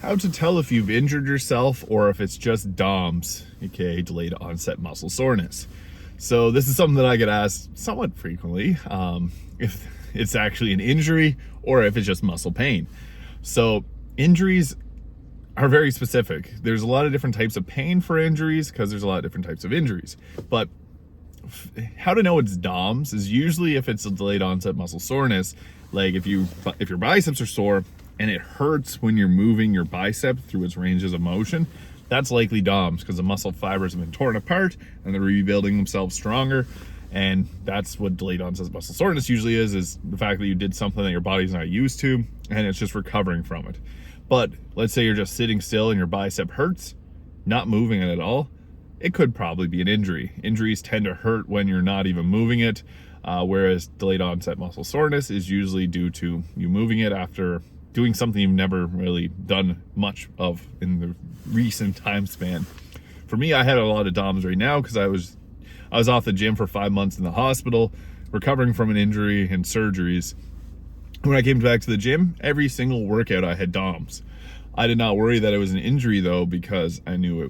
How to tell if you've injured yourself or if it's just DOMS, aka delayed onset muscle soreness. So this is something that I get asked somewhat frequently, if it's actually an injury or if it's just muscle pain. So injuries are very specific. There's a lot of different types of pain for injuries because there's a lot of different types of injuries. But how to know it's DOMS is usually if it's a delayed onset muscle soreness, like if your biceps are sore and it hurts when you're moving your bicep through its ranges of motion, that's likely DOMS because the muscle fibers have been torn apart and they're rebuilding themselves stronger. And that's what delayed onset muscle soreness usually is the fact that you did something that your body's not used to and it's just recovering from it. But let's say you're just sitting still and your bicep hurts, not moving it at all, it could probably be an injury. Injuries tend to hurt when you're not even moving it, whereas delayed onset muscle soreness is usually due to you moving it after doing something you've never really done much of in the recent time span. For me, I had a lot of DOMS right now because I was off the gym for 5 months in the hospital, recovering from an injury and surgeries. When I came back to the gym, every single workout I had DOMS. I did not worry that it was an injury though, because I knew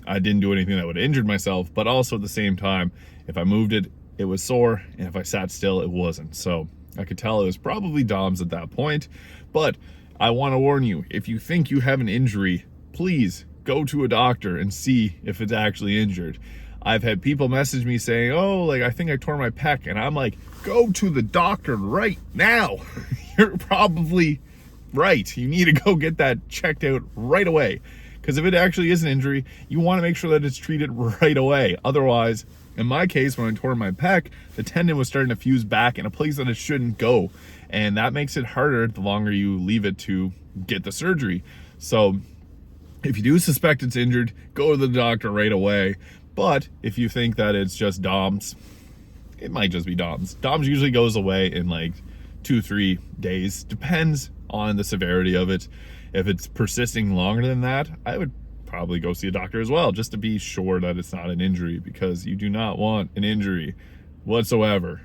I didn't do anything that would have injured myself, but also at the same time, if I moved it, it was sore, and if I sat still, it wasn't. So I could tell it was probably DOMS at that point. But I want to warn you, if you think you have an injury, please go to a doctor and see if it's actually injured. I've had people message me saying, oh, like I think I tore my pec, and I'm like, go to the doctor right now. You're probably right. You need to go get that checked out right away. Because if it actually is an injury, you want to make sure that it's treated right away. Otherwise, in my case, when I tore my pec, the tendon was starting to fuse back in a place that it shouldn't go. And that makes it harder the longer you leave it to get the surgery. So if you do suspect it's injured, go to the doctor right away. But if you think that it's just DOMS, it might just be DOMS. DOMS usually goes away in like 2-3 days. Depends on the severity of it. If it's persisting longer than that, I would probably go see a doctor as well, just to be sure that it's not an injury, because you do not want an injury whatsoever.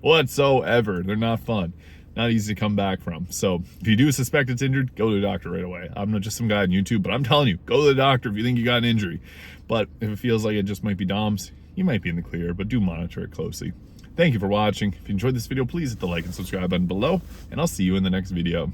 Whatsoever. They're not fun. Not easy to come back from. So if you do suspect it's injured, go to the doctor right away. I'm not just some guy on YouTube, but I'm telling you, go to the doctor if you think you got an injury. But if it feels like it just might be DOMS, you might be in the clear, but do monitor it closely. Thank you for watching. If you enjoyed this video, please hit the like and subscribe button below, and I'll see you in the next video.